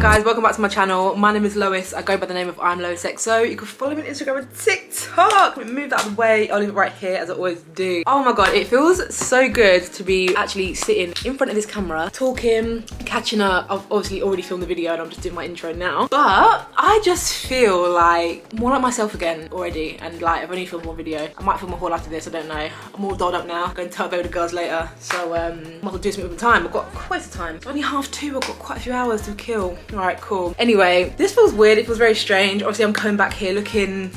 guys, welcome back to my channel. My name is Lois. I go by the name of I'm Lois XO. You can follow me on Instagram and TikTok. Let me move that out of the way. I'll leave it right here as I always do. Oh my god, it feels so good to be actually sitting in front of this camera, talking, catching up. I've obviously already filmed the video and I'm just doing my intro now. But I just feel like more like myself again already. And like I've only filmed one video. I might film a haul after this, I don't know. I'm all dolled up now. I'm going to tell the girls later. So might as well do something with the time. I've got quite a time. It's only 2:30. I've got quite a few hours to kill. Alright, cool. Anyway, this feels weird. It feels very strange. Obviously, I'm coming back here looking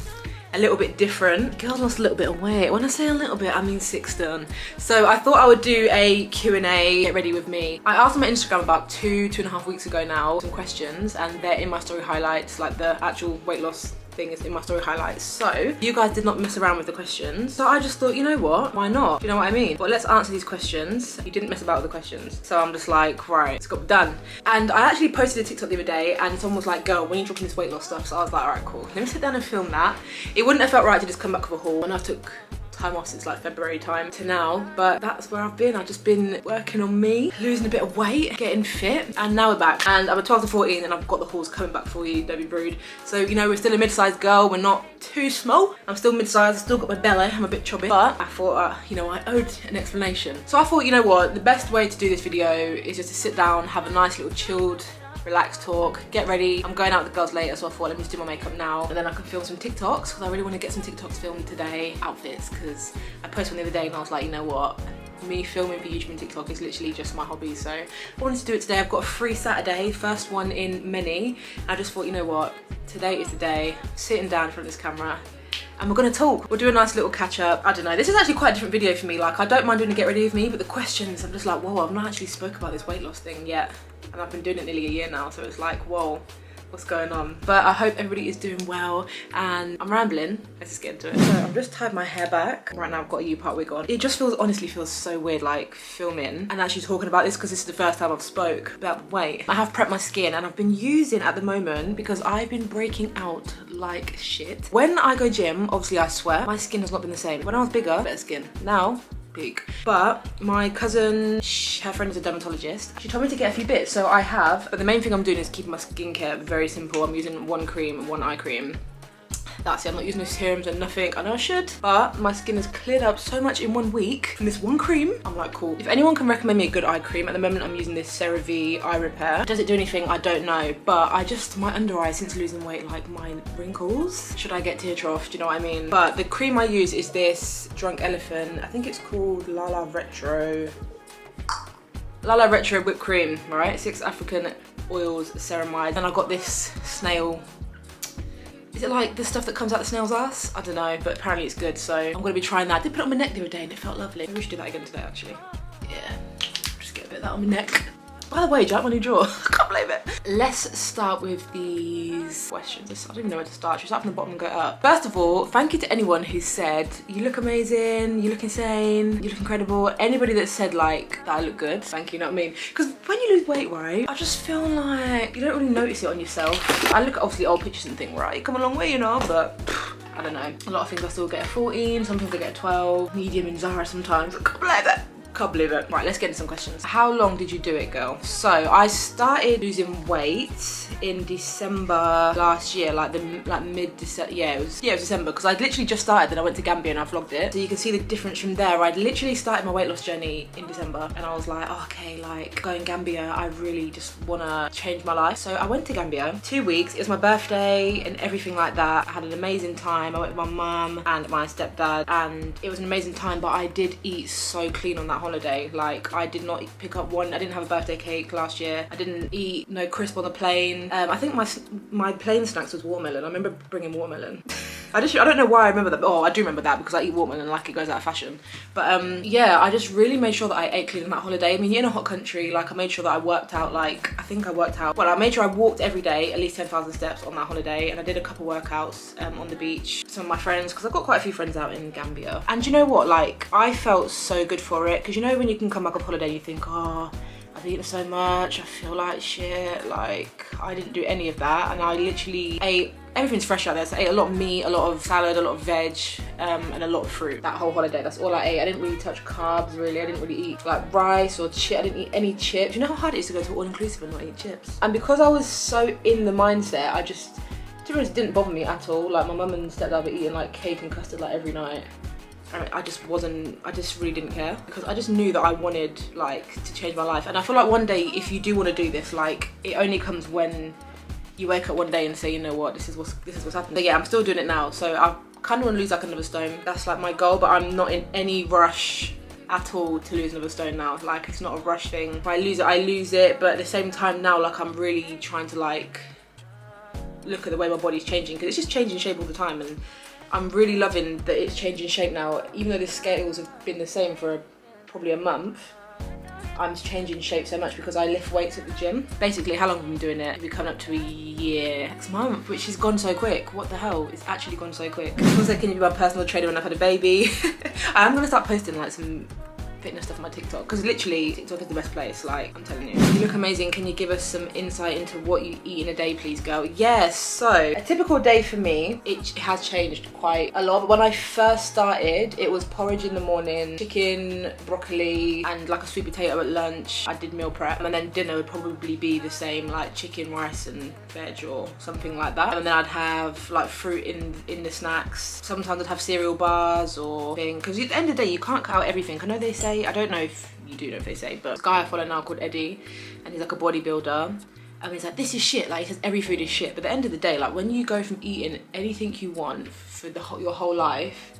a little bit different. Girls lost a little bit of weight. When I say a little bit, I mean 6 stone. So I thought I would do a Q&A, get ready with me. I asked on my Instagram about 2.5 weeks ago now, some questions, and they're in my story highlights, like the actual weight loss thing is in my story highlights. So you guys did not mess around with the questions. So I just thought, you know what? Why not? Do you know what I mean? But let's answer these questions. You didn't mess about with the questions. So I'm just like, right, it's got to be done. And I actually posted a TikTok the other day and someone was like, girl, when you dropping this weight loss stuff? So I was like, all right, cool. Let me sit down and film that. It wouldn't have felt right to just come back with a haul. And I took time off since like February time to now, but that's where I've been. I've just been working on me, losing a bit of weight, getting fit, and now we're back. And I'm a 12 to 14 and I've got the hauls coming back for you, don't be rude. So, you know, we're still a mid-sized girl, we're not too small. I'm still mid-sized, I've still got my belly, I'm a bit chubby, but I thought, you know, I owed an explanation. So I thought, you know what, the best way to do this video is just to sit down, have a nice little chilled, relaxed talk, get ready. I'm going out with the girls later, so I thought let me just do my makeup now and then I can film some TikToks because I really want to get some TikToks filmed today, outfits, because I posted one the other day and I was like, you know what, me filming for YouTube and TikTok is literally just my hobby, so I wanted to do it today. I've got a free Saturday, first one in many. I just thought, you know what, today is the day, sitting down in front of this camera and we're gonna talk. We'll do a nice little catch up. I don't know, this is actually quite a different video for me. Like, I don't mind doing a get ready with me, but the questions, I'm just like, whoa, I've not actually spoke about this weight loss thing yet. And I've been doing it nearly a year now, so it's like, whoa, what's going on? But I hope everybody is doing well, and I'm rambling. Let's just get into it. So I've just tied my hair back. Right now I've got a U-part wig on. It just feels, honestly feels so weird like filming and actually talking about this because this is the first time I've spoke about weight. I have prepped my skin and I've been using at the moment because I've been breaking out like shit. When I go gym, obviously I sweat. My skin has not been the same. When I was bigger, better skin. Now, peak. But my cousin, her friend is a dermatologist. She told me to get a few bits, so I have. But the main thing I'm doing is keeping my skincare very simple. I'm using one cream, one eye cream. That's it, I'm not using no serums and nothing. I know I should, but my skin has cleared up so much in 1 week from this one cream. I'm like, cool. If anyone can recommend me a good eye cream, at the moment I'm using this CeraVe Eye Repair. Does it do anything? I don't know, but my under eye since losing weight, like my wrinkles. Should I get tear trough? Do you know what I mean? But the cream I use is this Drunk Elephant. I think it's called Lala Retro whipped cream, right? 6 African oils, ceramide. And I got this snail. Is it like the stuff that comes out the snail's ass? I don't know, but apparently it's good, so I'm gonna be trying that. I did put it on my neck the other day and it felt lovely. Maybe we should do that again today, actually. Yeah, just get a bit of that on my neck. By the way, do you like my new drawer? I can't believe it. Let's start with these questions. I don't even know where to start. Should we start from the bottom and go up? First of all, thank you to anyone who said, you look amazing, you look insane, you look incredible. Anybody that said like, that I look good, thank you, you know what I mean? Because when you lose weight, right, I just feel like you don't really notice it on yourself. I look at obviously old pictures and think, right, you come a long way, you know, but I don't know. A lot of things I still get a 14, some things I get a 12, medium in Zara sometimes. I can't believe it. Can't believe it. Right, let's get into some questions. How long did you do it, girl? So I started losing weight in December last year, like mid-December. Yeah, it was December, because I'd literally just started, then I went to Gambia and I vlogged it. So you can see the difference from there. I'd literally started my weight loss journey in December and I was like, oh, okay, like going Gambia, I really just wanna change my life. So I went to Gambia, 2 weeks. It was my birthday and everything like that. I had an amazing time. I went with my mum and my stepdad and it was an amazing time, but I did eat so clean on that holiday. Like, I did not pick up one. I didn't have a birthday cake last year. I didn't eat no crisp on the plane. I think my plane snacks was watermelon. I remember bringing watermelon. I don't know why I remember that. Oh, I do remember that because I eat watermelon like it goes out of fashion. But yeah, I just really made sure that I ate clean on that holiday. I mean, you're in a hot country. Like, I made sure that I worked out. Like, I think I worked out. Well, I made sure I walked every day at least 10,000 steps on that holiday, and I did a couple workouts on the beach. Some of my friends, because I've got quite a few friends out in Gambia. And you know what? Like, I felt so good for it, because you know when you can come back off holiday and you think, oh, I've eaten so much, I feel like shit. Like, I didn't do any of that, and I literally ate, everything's fresh out there, so I ate a lot of meat, a lot of salad, a lot of veg, and a lot of fruit that whole holiday. That's all I ate. I didn't really touch carbs really. I didn't really eat like rice or chip. I didn't eat any chips. You know how hard it is to go to all-inclusive and not eat chips? And because I was so in the mindset, I just, to be honest, it didn't bother me at all. Like my mum and stepdad were eating like cake and custard like every night. I mean, I just really didn't care, because I just knew that I wanted like to change my life. And I feel like one day, if you do want to do this, like it only comes when you wake up one day and say, you know what, this is what's happening. So yeah, I'm still doing it now. So I kind of want to lose like another stone. That's like my goal, but I'm not in any rush at all to lose another stone now. Like it's not a rush thing. If I lose it, I lose it. But at the same time now, like I'm really trying to like look at the way my body's changing, because it's just changing shape all the time. And I'm really loving that it's changing shape now. Even though the scales have been the same for probably a month, I'm changing shape so much because I lift weights at the gym. Basically, how long have I been doing it? We're coming up to a year next month, which has gone so quick. What the hell? It's actually gone so quick. Also, can you be my personal trainer when I've had a baby? I'm gonna start posting like some fitness stuff on my TikTok, because literally TikTok is the best place, like I'm telling you. You look amazing. Can you give us some insight into what you eat in a day, please, girl? Yes, so a typical day for me, it has changed quite a lot. But when I first started, it was porridge in the morning, chicken, broccoli, and like a sweet potato at lunch. I did meal prep, and then dinner would probably be the same, like chicken, rice, and veg or something like that. And then I'd have like fruit in the snacks. Sometimes I'd have cereal bars or thing, because at the end of the day, you can't cut out everything. I know they say, I don't know if you do know if they say, but this guy I follow now called Eddie, and he's like a bodybuilder, and he's like, this is shit, like he says every food is shit. But at the end of the day, like when you go from eating anything you want for your whole life,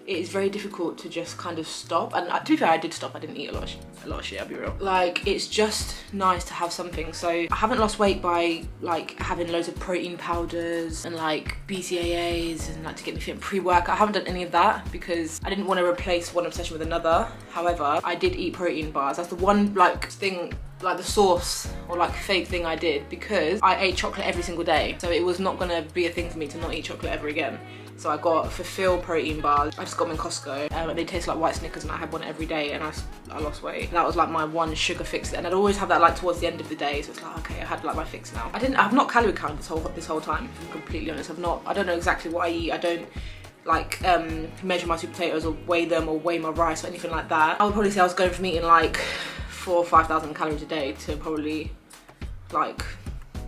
it is very difficult to just kind of stop. And to be fair, I did stop. I didn't eat a lot of shit, I'll be real. Like it's just nice to have something. So I haven't lost weight by like having loads of protein powders and like BCAAs and like to get me fit pre-workout. I haven't done any of that because I didn't want to replace one obsession with another. However, I did eat protein bars. That's the one like thing, like the source or like fake thing I did, because I ate chocolate every single day. So it was not gonna be a thing for me to not eat chocolate ever again. So I got Fulfill protein bars. I just got them in Costco. And they taste like white Snickers, and I had one every day, and I lost weight. That was like my one sugar fix, and I'd always have that like towards the end of the day. So it's like, okay, I had like my fix now. I've not calorie counted this whole time, if I'm completely honest. I don't know exactly what I eat. I don't like measure my sweet potatoes or weigh them or weigh my rice or anything like that. I would probably say I was going from eating like 4,000 or 5,000 calories a day to probably like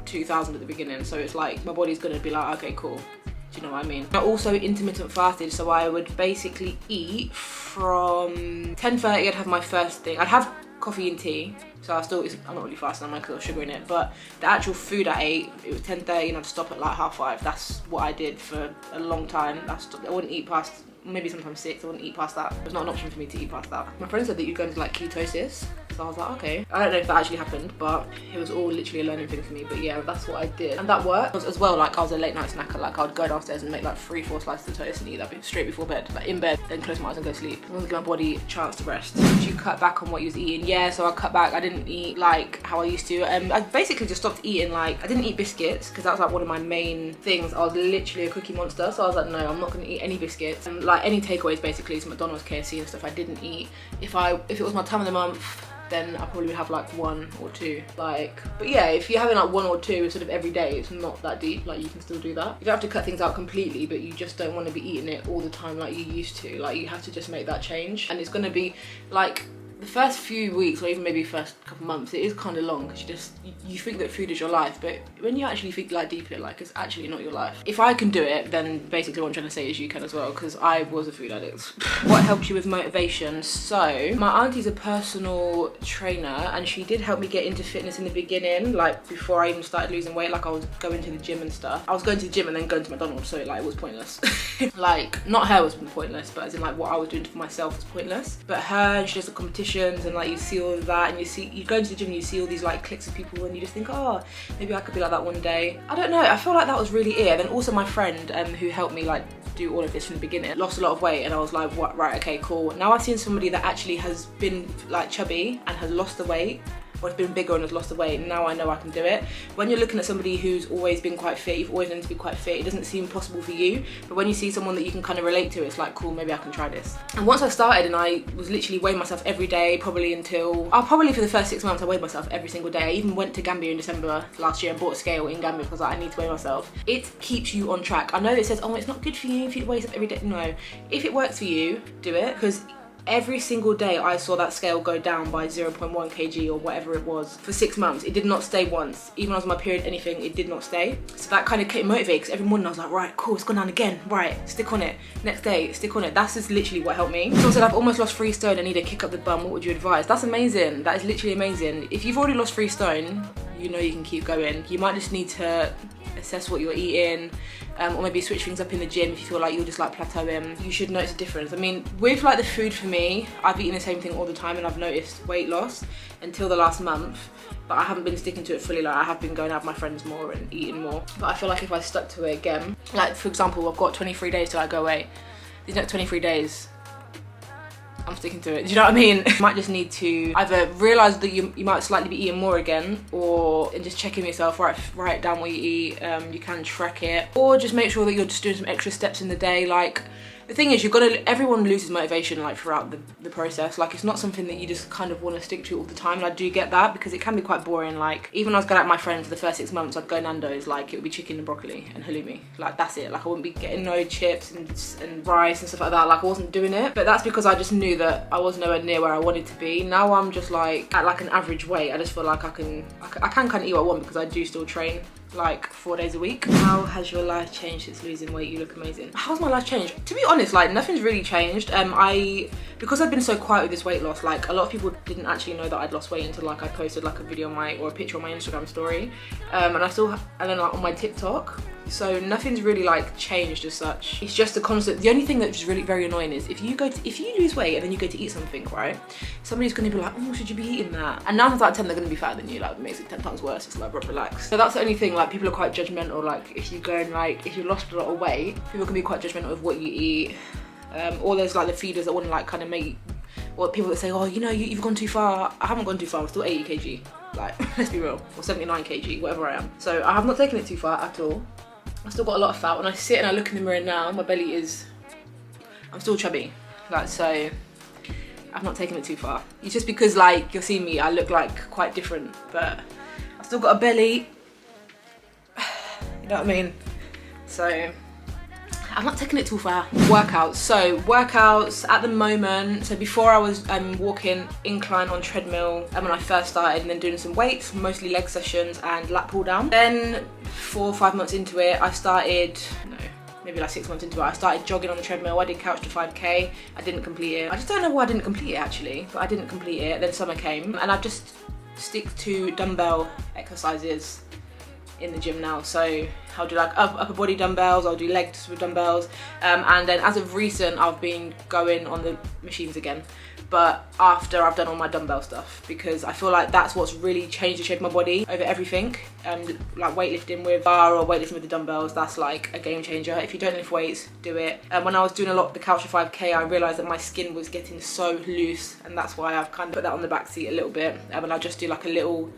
2,000 at the beginning. So it's like my body's gonna be like, okay, cool. Do you know what I mean? I also intermittent fasted, so I would basically eat from 10:30. I'd have my first thing. I'd have coffee and tea, so I'm not really fasting, I'm like a little sugar in it, but the actual food I ate, it was 10:30, and I'd stop at like 5:30. That's what I did for a long time. I wouldn't eat past, maybe sometimes 6, I wouldn't eat past that. It was not an option for me to eat past that. My friend said that you go into like ketosis, so I was like, okay. I don't know if that actually happened, but it was all literally a learning thing for me. But yeah, that's what I did, and that worked as well. Like I was a late night snacker. Like I would go downstairs and make like 3-4 slices of toast and eat that straight before bed, like in bed, then close my eyes and go to sleep. I want to give my body a chance to rest. Did you cut back on what you was eating? Yeah, so I cut back. I didn't eat like how I used to. I basically just stopped eating. Like I didn't eat biscuits because that was like one of my main things. I was literally a cookie monster, so I was like, no, I'm not gonna eat any biscuits. And like any takeaways, basically, so McDonald's, KFC and stuff, I didn't eat. If it was my time of the month, then I probably would have like 1 or 2. Like, but yeah, if you're having like 1 or 2 sort of every day, it's not that deep. Like you can still do that. You don't have to cut things out completely, but you just don't want to be eating it all the time like you used to. Like you have to just make that change, and it's gonna be like the first few weeks or even maybe first couple months, it is kind of long because you think that food is your life, but when you actually think like deeply, like it's actually not your life. If I can do it, then basically what I'm trying to say is you can as well, because I was a food addict. What helped you with motivation? So my auntie's a personal trainer, and she did help me get into fitness in the beginning, like before I even started losing weight. Like I was going to the gym and stuff. I was going to the gym and then going to McDonald's, so like it was pointless. Like not her was pointless, but as in like what I was doing for myself was pointless. But her, she does the competitions, and like you see all of that, and you go into the gym and you see all these like cliques of people, and you just think, oh, maybe I could be like that one day. I don't know, I feel like that was really it. And then also my friend who helped me like do all of this from the beginning lost a lot of weight, and I was like, what, right, okay, cool. Now I've seen somebody that actually has been like chubby and has lost the weight. or it's been bigger and has lost the weight, now I know I can do it. When you're looking at somebody who's always been quite fit, you've always known to be quite fit, it doesn't seem possible for you, but when you see someone that you can kind of relate to, it's like, cool, maybe I can try this. And once I started, and I was literally weighing myself every day, probably for the first 6 months I weighed myself every single day. I even went to Gambia in December last year and bought a scale in Gambia because I need to weigh myself. It keeps you on track. I know it says, oh, it's not good for you if you weigh yourself every day. No, if it works for you, do it, because every single day I saw that scale go down by 0.1 kg or whatever it was for 6 months. It did not stay once. Even when I was on my period, anything, it did not stay. So that kind of kept me motivated, because every morning I was like, right, cool, it's gone down again. Right, stick on it. Next day, stick on it. That's just literally what helped me. Someone said, I've almost lost 3 stone, I need to kick up the bum. What would you advise? That's amazing. That is literally amazing. If you've already lost 3 stone, you know you can keep going. You might just need to assess what you're eating, or maybe switch things up in the gym if you feel like you're just like plateauing. You should notice a difference. I mean, with like the food for me, I've eaten the same thing all the time and I've noticed weight loss until the last month, but I haven't been sticking to it fully. Like, I have been going out with my friends more and eating more, but I feel like if I stuck to it again, like for example, I've got 23 days till I go away. These next 23 days, I'm sticking to it. Do you know what I mean? You might just need to either realise that you might slightly be eating more again, and just checking yourself, write down what you eat. You can track it, or just make sure that you're just doing some extra steps in the day. Like, the thing is, everyone loses motivation like throughout the process. Like, it's not something that you just kind of want to stick to all the time, and I do get that, because it can be quite boring. Like, even when I was going out with my friends for the first 6 months, I'd go Nando's, like it would be chicken and broccoli and halloumi, like that's it. Like, I wouldn't be getting no chips and rice and stuff like that. Like, I wasn't doing it, but that's because I just knew that I was nowhere near where I wanted to be. Now I'm just like at like an average weight. I just feel like I can kind of eat what I want, because I do still train like 4 days a week. How has your life changed since losing weight? You look amazing. How's my life changed? To be honest, like, nothing's really changed. Because I've been so quiet with this weight loss, like, a lot of people didn't actually know that I'd lost weight until like I posted like a video or a picture on my Instagram story, and then like on my TikTok. So nothing's really like changed as such. It's just a constant. The only thing that's really very annoying is if you lose weight and then you go to eat something, right? Somebody's gonna be like, oh, should you be eating that? And 9 times out of 10 they're gonna be fatter than you. Like, it makes it 10 times worse. It's like, bro, relax. So that's the only thing. Like, people are quite judgmental. Like, if you go and like, if you lost a lot of weight, people can be quite judgmental of what you eat. Or there's like the feeders that want to like kind of make, or people that say, oh, you know, you've gone too far. I haven't gone too far. I'm still 80 kg. Like, let's be real. Or 79 kg, whatever I am. So I have not taken it too far at all. I've still got a lot of fat. When I sit and I look in the mirror now, my belly is, I'm still chubby. Like, so I've not taken it too far. It's just because, like, you'll see me, I look like quite different, but I've still got a belly. You know what I mean? So I'm not taking it too far. Workouts. So workouts at the moment. So before I was walking incline on treadmill when I first started, and then doing some weights, mostly leg sessions and lat pull down. Then 4 or 5 months into it, I started, no, maybe like 6 months into it, I started jogging on the treadmill. I did couch to 5k. I didn't complete it. I just don't know why I didn't complete it actually, but I didn't complete it. Then summer came and I just stick to dumbbell exercises in the gym now. So I'll do like upper body dumbbells, I'll do legs with dumbbells, and then as of recent I've been going on the machines again, but after I've done all my dumbbell stuff, because I feel like that's what's really changed the shape of my body over everything. Like weightlifting with bar or weightlifting with the dumbbells, that's like a game changer. If you don't lift weights, do it. When I was doing a lot of the couch to 5k, I realised that my skin was getting so loose, and that's why I've kind of put that on the back seat a little bit, and I just do like a little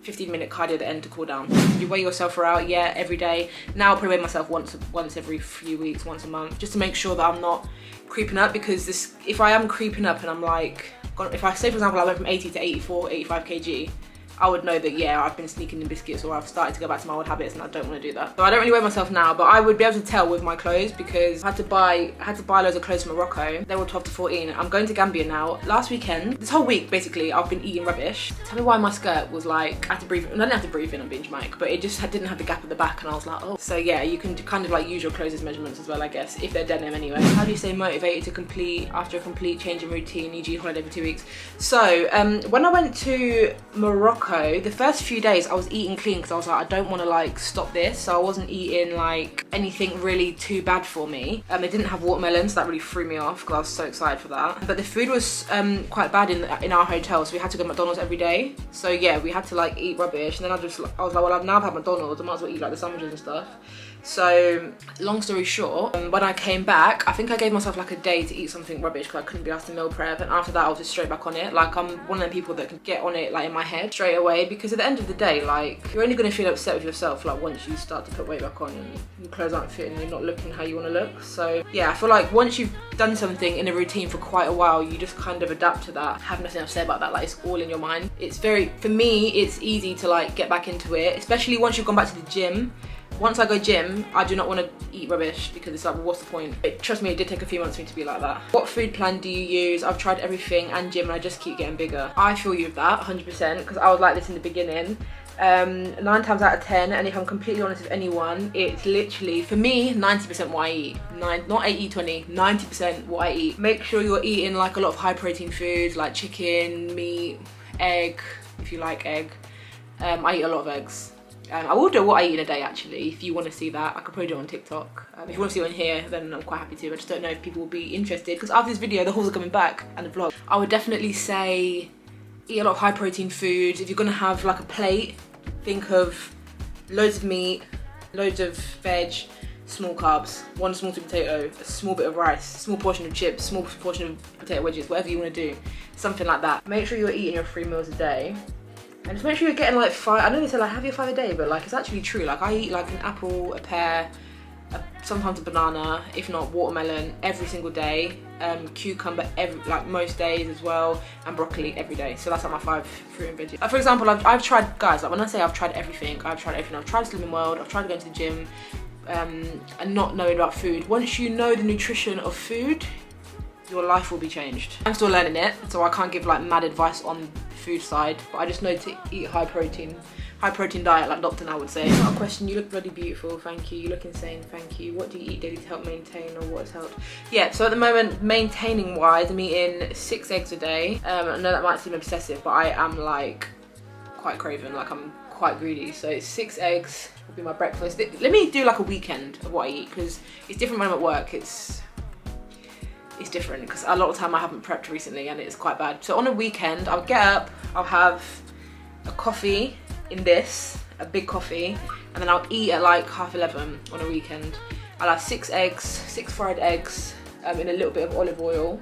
15-minute cardio at the end to cool down. You weigh yourself out, yeah, every day. Now I probably weigh myself once every few weeks, once a month, just to make sure that I'm not creeping up, because if I am creeping up and I'm like, if I say for example I went from 80 to 84, 85 kg, I would know that, yeah, I've been sneaking in biscuits, or I've started to go back to my old habits, and I don't want to do that. So I don't really weigh myself now, but I would be able to tell with my clothes, because I had to buy loads of clothes from Morocco. They were 12 to 14. I'm going to Gambia now. Last weekend, this whole week basically, I've been eating rubbish. Tell me why my skirt was like, I had to breathe. I didn't have to breathe in on being Jamaican, but it just didn't have the gap at the back, and I was like, oh. So yeah, you can kind of like use your clothes as measurements as well, I guess, if they're denim anyway. How do you stay motivated to complete after a complete change in routine, e.g. holiday for 2 weeks? So when I went to Morocco, the first few days I was eating clean, because I was like, I don't want to like stop this, so I wasn't eating like anything really too bad for me. They didn't have watermelons, so that really threw me off, because I was so excited for that. But the food was quite bad in our hotel, so we had to go to McDonald's every day. So yeah, we had to like eat rubbish, and then I was like, well, I've now had McDonald's, I might as well eat like the sandwiches and stuff. So long story short, when I came back, I think I gave myself like a day to eat something rubbish because I couldn't be asked to meal prep, and after that I was just straight back on it. Like, I'm one of them people that can get on it like in my head straight away, because at the end of the day, like, you're only going to feel upset with yourself like once you start to put weight back on and your clothes aren't fitting and you're not looking how you want to look. So yeah, I feel like once you've done something in a routine for quite a while, you just kind of adapt to that. I have nothing else to say about that. Like, it's all in your mind. It's very, for me, it's easy to like get back into it, especially once you've gone back to the gym. Once I go gym, I do not want to eat rubbish, because it's like, well, what's the point? Trust me, it did take a few months for me to be like that. What food plan do you use? I've tried everything and gym, and I just keep getting bigger. I feel you with that 100%, because I was like this in the beginning. 9 times out of 10, and if I'm completely honest with anyone, it's literally, for me, 90% what I eat. Not 80-20, 90% what I eat. Make sure you're eating like a lot of high protein foods like chicken, meat, egg, if you like egg. I eat a lot of eggs. I will do what I eat in a day, actually. If you want to see that, I could probably do it on TikTok. If you want to see it on here, then I'm quite happy to. I just don't know if people will be interested, because after this video, the hauls are coming back and the vlog. I would definitely say eat a lot of high protein foods. If you're going to have like a plate, think of loads of meat, loads of veg, small carbs, 1 small sweet potato, a small bit of rice, small portion of chips, small portion of potato wedges, whatever you want to do. Something like that. Make sure you're eating your 3 meals a day. And just make sure you're getting like 5, I know they say like have your 5 a day, but like it's actually true. Like, I eat like an apple, a pear, sometimes a banana, if not watermelon, every single day. Cucumber like most days as well, and broccoli every day. So that's like my 5 fruit and veggies. For example, I've tried, guys, like when I say I've tried everything, I've tried Slimming World, I've tried going to the gym, and not knowing about food. Once you know the nutrition of food, your life will be changed. I'm still learning it, so I can't give like mad advice on the food side, but I just know to eat high protein diet, like Dr. Now would say. Not a question, you look bloody beautiful, thank you. You look insane, thank you. What do you eat daily to help maintain, or what has helped? Yeah, so at the moment, maintaining wise, I'm eating 6 eggs a day. I know that might seem obsessive, but I am like quite craven, like I'm quite greedy. So 6 eggs will be my breakfast. Let me do like a weekend of what I eat, because it's different when I'm at work. It's different because a lot of time I haven't prepped recently and it's quite bad. So on a weekend, I'll get up, I'll have a coffee in this, a big coffee, and then I'll eat at like 11:30 on a weekend. I'll have 6 eggs, 6 fried eggs in a little bit of olive oil.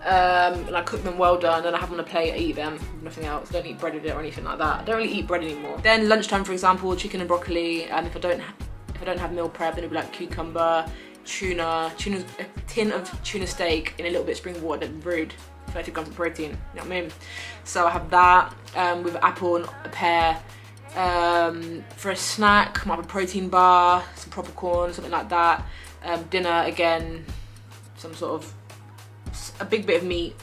And I cook them well done, and I have them on a plate, I eat them, nothing else. I don't eat bread with it or anything like that. I don't really eat bread anymore. Then lunchtime, for example, chicken and broccoli, and if I don't have meal prep, then it'll be like cucumber, tuna, a tin of tuna steak in a little bit of spring water, rude, 30 grams of protein, you know what I mean? So I have that with apple and a pear. For a snack, I might have a protein bar, some proper corn, something like that. Dinner, again, some sort of, a big bit of meat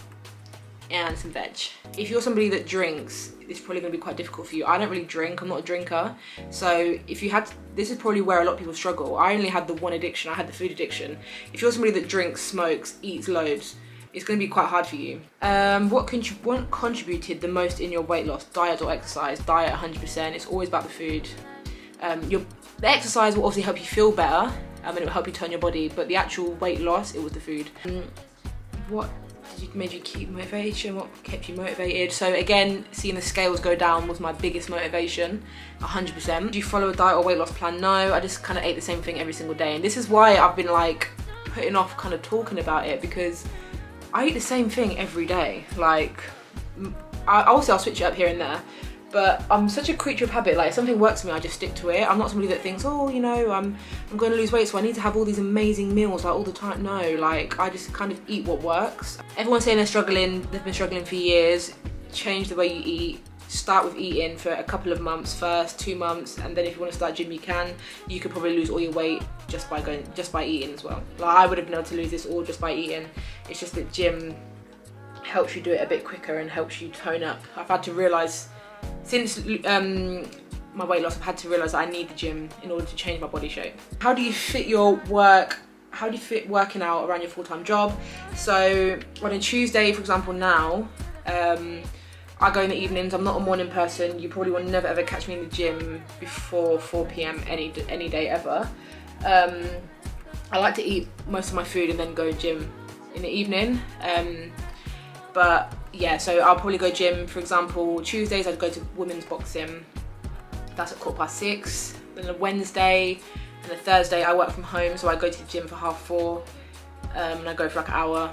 and some veg. If you're somebody that drinks, it's probably going to be quite difficult for you. I don't really drink, I'm not a drinker. So if you had, this is probably where a lot of people struggle. I only had the one addiction, I had the food addiction. If you're somebody that drinks, smokes, eats loads, it's going to be quite hard for you. What contributed the most in your weight loss? Diet or exercise? Diet 100%, it's always about the food. The exercise will obviously help you feel better, and it will help you turn your body, but the actual weight loss, it was the food. What made you keep motivation? What kept you motivated? So again, seeing the scales go down was my biggest motivation, 100%. Do you follow a diet or weight loss plan? No, I just kind of ate the same thing every single day, and this is why I've been like putting off kind of talking about it, because I eat the same thing every day. Like, I'll switch it up here and there, but I'm such a creature of habit. Like, if something works for me, I just stick to it. I'm not somebody that thinks, oh, you know, I'm going to lose weight, so I need to have all these amazing meals like all the time. No, like, I just kind of eat what works. Everyone's saying they're struggling, they've been struggling for years. Change the way you eat. Start with eating for a couple of months first, 2 months, and then if you want to start gym, you can. You could probably lose all your weight just by eating as well. Like, I would have been able to lose this all just by eating. It's just that gym helps you do it a bit quicker and helps you tone up. I've had to realise, since my weight loss, I've had to realise that I need the gym in order to change my body shape. How do you fit working out around your full-time job? So on a Tuesday, for example, now, I go in the evenings. I'm not a morning person. You probably will never ever catch me in the gym before 4 p.m. any day ever. I like to eat most of my food and then go gym in the evening. But yeah, so I'll probably go gym, for example, Tuesdays I'd go to women's boxing. That's at 6:15. And a Wednesday and a Thursday I work from home, so I go to the gym for 4:30, and I go for like an hour.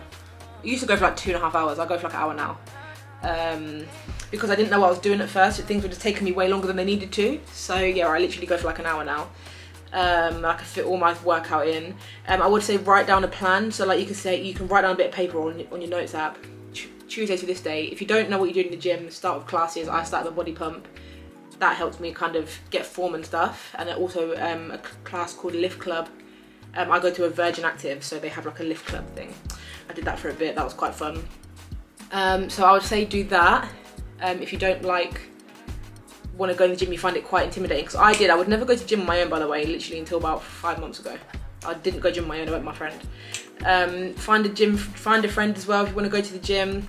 I used to go for like 2.5 hours. I go for like an hour now, because I didn't know what I was doing at first. Things were just taking me way longer than they needed to. So yeah, I literally go for like an hour now. I can fit all my workout in. I would say write down a plan. So like you can write down a bit of paper on your notes app. Tuesday to this day. If you don't know what you're doing in the gym, start with classes. I started the body pump. That helped me kind of get form and stuff. And also a class called Lift Club. I go to a Virgin Active, so they have like a lift club thing. I did that for a bit. That was quite fun. So I would say do that. If you don't want to go to the gym, you find it quite intimidating, because I would never go to the gym on my own, by the way, literally until about 5 months ago. I didn't go to the gym on my own, I went with my friend. Find a friend as well if you want to go to the gym.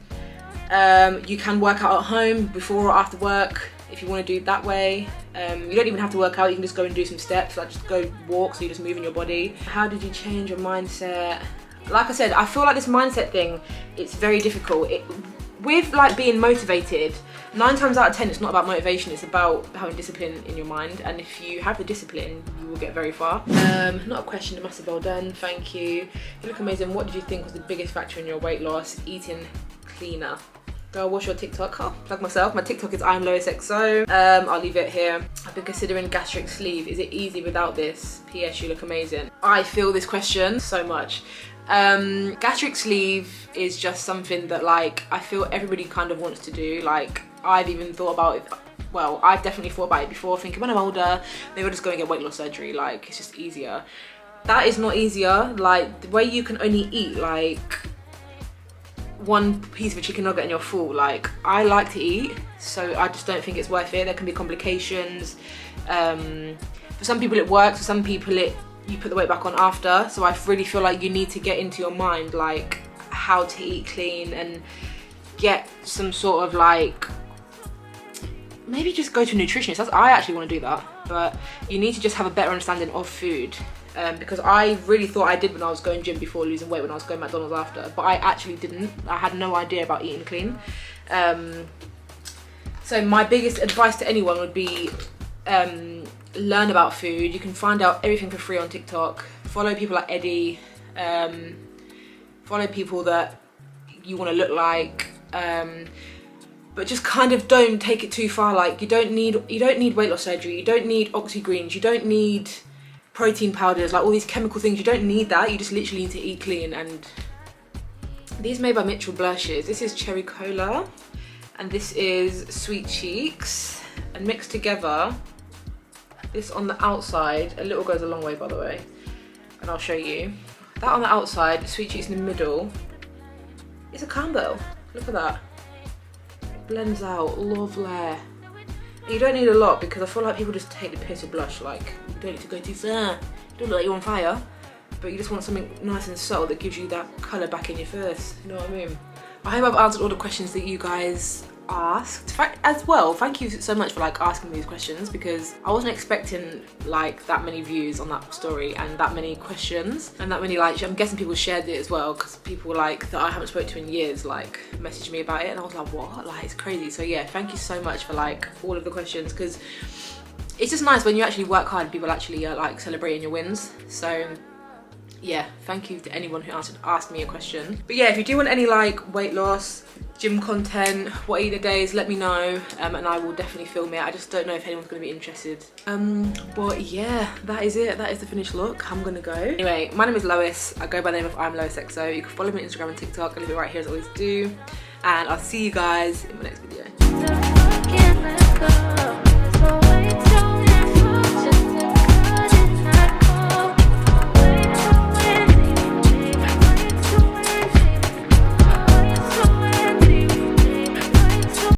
You can work out at home before or after work if you want to do it that way. You don't even have to work out, you can just go and do some steps, like just go walk, so you're just moving your body. How did you change your mindset? Like I said, I feel like this mindset thing, it's very difficult. With like being motivated, 9 times out of 10 it's not about motivation, it's about having discipline in your mind, and if you have the discipline you will get very far. Not a question, a massive well done, thank you. You look amazing. What did you think was the biggest factor in your weight loss? Eating cleaner. Girl, what's your TikTok? Oh, plug myself. My TikTok is I'mLoisXO. I'll leave it here. I've been considering gastric sleeve. Is it easy without this? PS, you look amazing. I feel this question so much. Gastric sleeve is just something that like I feel everybody kind of wants to do. Like I've even thought about it. Well, I've definitely thought about it before, thinking when I'm older, maybe I'll just go and get weight loss surgery. Like it's just easier. That is not easier. Like the way you can only eat like one piece of a chicken nugget and you're full. Like I like to eat, so I just don't think it's worth it. There can be complications. For some people it works, for some people you put the weight back on after. So I really feel like you need to get into your mind like how to eat clean and get some sort of like, maybe just go to a nutritionist. I actually want to do that, but you need to just have a better understanding of food. Because I really thought I did when I was going gym before, losing weight when I was going McDonald's after, but I actually didn't. I had no idea about eating clean. So my biggest advice to anyone would be learn about food. You can find out everything for free on TikTok. Follow people like Eddie. Follow people that you want to look like. But just kind of don't take it too far. Like you don't need weight loss surgery. You don't need oxy-greens. You don't need protein powders, like all these chemical things. You don't need that. You just literally need to eat clean. And these made by Mitchell blushes. This is cherry cola and this is sweet cheeks, and mixed together, this on the outside, a little goes a long way by the way, and I'll show you. That on the outside, sweet cheeks in the middle. It's a combo. Look at that. Blends out, lovely. You don't need a lot, because I feel like people just take the piss of blush. Like, you don't need to go too far. You don't look like you're on fire, but you just want something nice and subtle that gives you that colour back in your face. You know what I mean? I hope I've answered all the questions that you guys asked as well. Thank you so much for like asking these questions, because I wasn't expecting like that many views on that story and that many questions and that many like, I'm guessing people shared it as well, because people like that I haven't spoken to in years like messaged me about it, and I was like, what? Like it's crazy. So yeah, thank you so much for like all of the questions, because it's just nice when you actually work hard and people actually are like celebrating your wins. So yeah, thank you to anyone who asked me a question. But yeah, if you do want any like weight loss, gym content, what eat the days, let me know, and I will definitely film it. I just don't know if anyone's going to be interested. But yeah, that is it. That is the finished look. I'm gonna go. Anyway, my name is Lois. I go by the name of I'mLoisXO. You can follow me on Instagram and TikTok. I'll leave it right here as I always do. And I'll see you guys in my next video.